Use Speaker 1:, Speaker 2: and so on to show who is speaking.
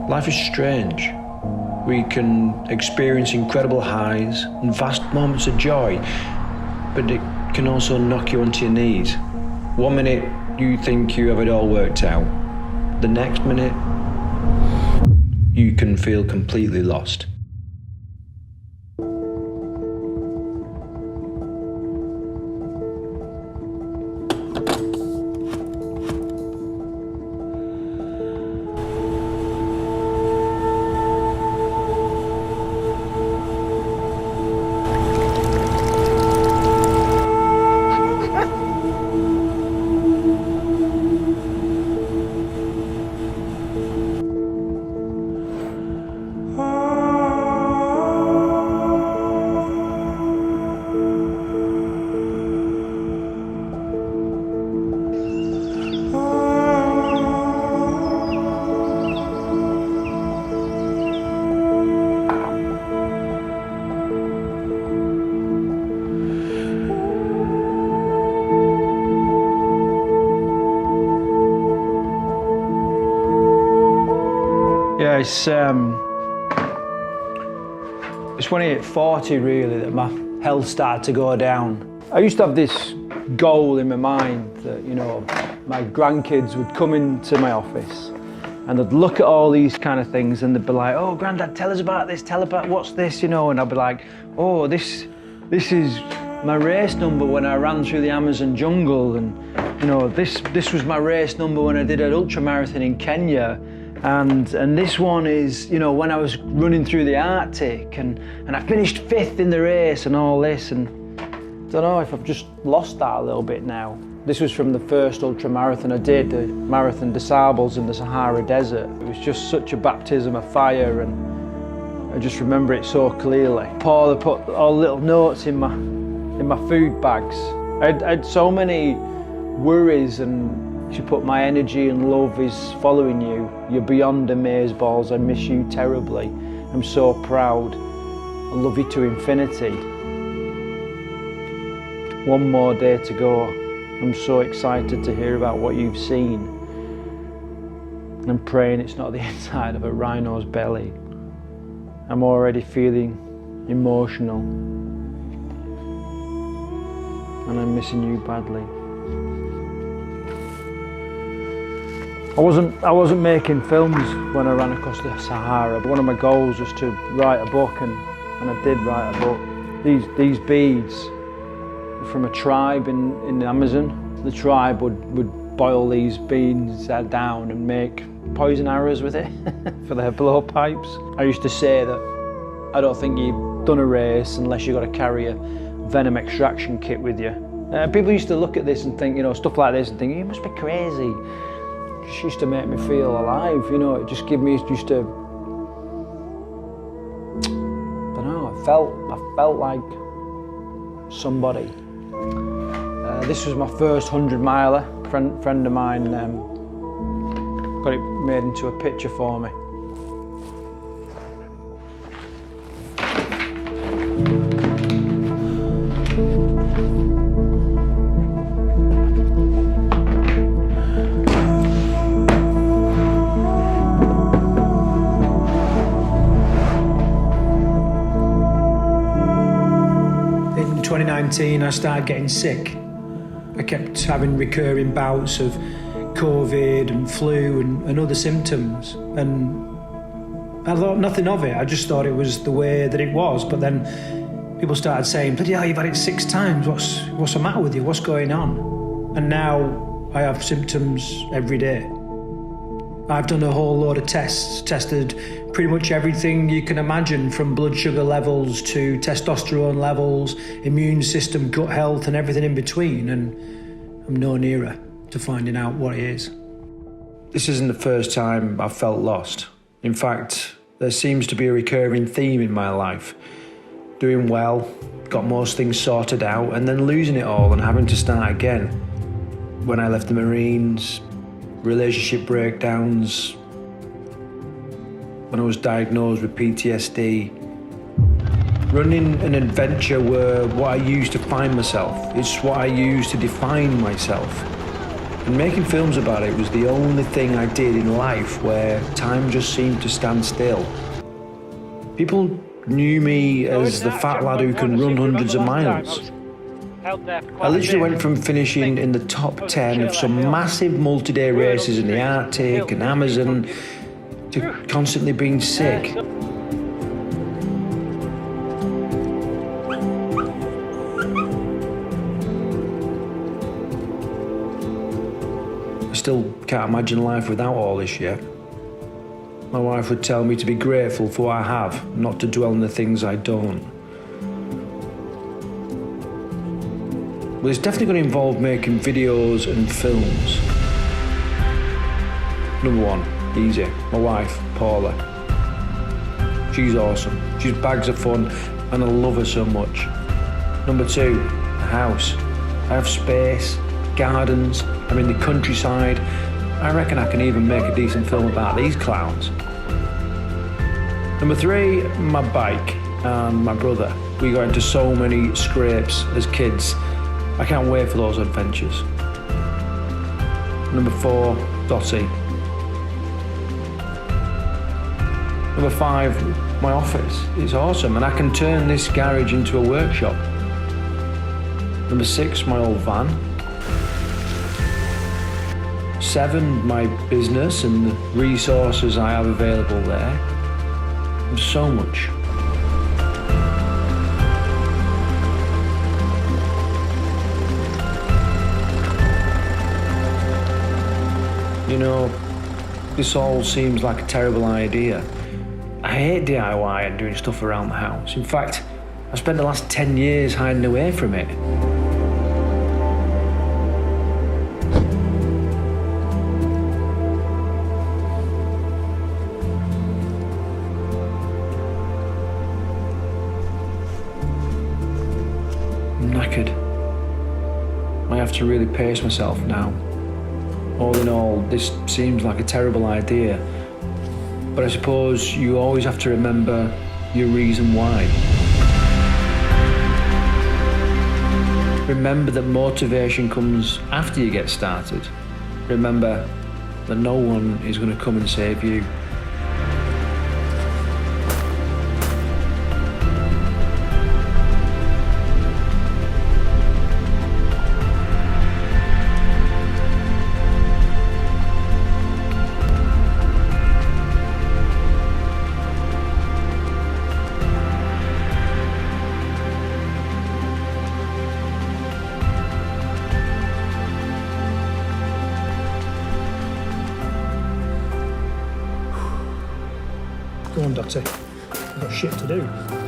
Speaker 1: Life is strange. We can experience incredible highs and vast moments of joy, but it can also knock you onto your knees. 1 minute, you think you have it all worked out. The next minute, you can feel completely lost.
Speaker 2: Yeah, it's when I hit 40 really that my health started to go down. I used to have this goal in my mind that, you know, my grandkids would come into my office and they'd look at all these kind of things and they'd be like, oh, Grandad, tell us about this, tell about what's this, you know, and I'd be like, oh, this is my race number when I ran through the Amazon jungle, and, you know, this was my race number when I did an ultra marathon in Kenya. And this one is, you know, when I was running through the Arctic and I finished 5th in the race and all this, and I don't know if I've just lost that a little bit now. This was from the first ultra marathon I did, the Marathon des Sables in the Sahara Desert. It was just such a baptism of fire, and I just remember it so clearly. Paul had put all little notes in my food bags. I had so many worries, and she put, my energy and love is following you. You're beyond amazeballs. I miss you terribly. I'm so proud. I love you to infinity. One more day to go. I'm so excited to hear about what you've seen. I'm praying it's not the inside of a rhino's belly. I'm already feeling emotional. And I'm missing you badly. I wasn't making films when I ran across the Sahara. One of my goals was to write a book, and I did write a book. These beads were from a tribe in the Amazon. The tribe would boil these beans down and make poison arrows with it for their blowpipes. I used to say that I don't think you've done a race unless you've got to carry a venom extraction kit with you. People used to look at this and think, you know, stuff like this and think, you must be crazy. It just used to make me feel alive, you know, it just gave me just a, I don't know, I felt like somebody. This was my first 100-miler. Friend of mine got it made into a picture for me.
Speaker 3: In 2019, I started getting sick. I kept having recurring bouts of COVID and flu and other symptoms, and I thought nothing of it. I just thought it was the way that it was. But then people started saying, bloody hell, you've had it 6 times. What's the matter with you? What's going on? And now I have symptoms every day. I've done a whole load of tests, tested pretty much everything you can imagine, from blood sugar levels to testosterone levels, immune system, gut health, and everything in between, and I'm no nearer to finding out what it is.
Speaker 1: This isn't the first time I've felt lost. In fact, there seems to be a recurring theme in my life. Doing well, got most things sorted out, and then losing it all and having to start again. When I left the Marines, relationship when I was diagnosed with PTSD, Running an adventure were what I used to find myself. It's what I used to define myself. And making films about it was the only thing I did in life where time just seemed to stand still. People knew me as the fat lad who can run hundreds of miles. I literally went from finishing in the top 10 of some massive multi-day races in the Arctic and Amazon to constantly being sick. I still can't imagine life without all this yet. My wife would tell me to be grateful for what I have, not to dwell on the things I don't. Well, it's definitely going to involve making videos and films. Number one, easy, my wife, Paula. She's awesome. She's bags of fun and I love her so much. Number two, a house. I have space, gardens, I'm in the countryside. I reckon I can even make a decent film about these clowns. Number three, my bike and my brother. We got into so many scrapes as kids. I can't wait for those adventures. Number four, Dottie. Number five, my office. It's awesome and I can turn this garage into a workshop. Number six, my old van. 7, my business and the resources I have available there. And so much. You know, this all seems like a terrible idea. I hate DIY and doing stuff around the house. In fact, I've spent the last 10 years hiding away from it. I'm knackered. I have to really pace myself now. All in all, this seems like a terrible idea, but I suppose you always have to remember your reason why. Remember that motivation comes after you get started. Remember that no one is going to come and save you.
Speaker 3: Go on, Dottie. I've got shit to do.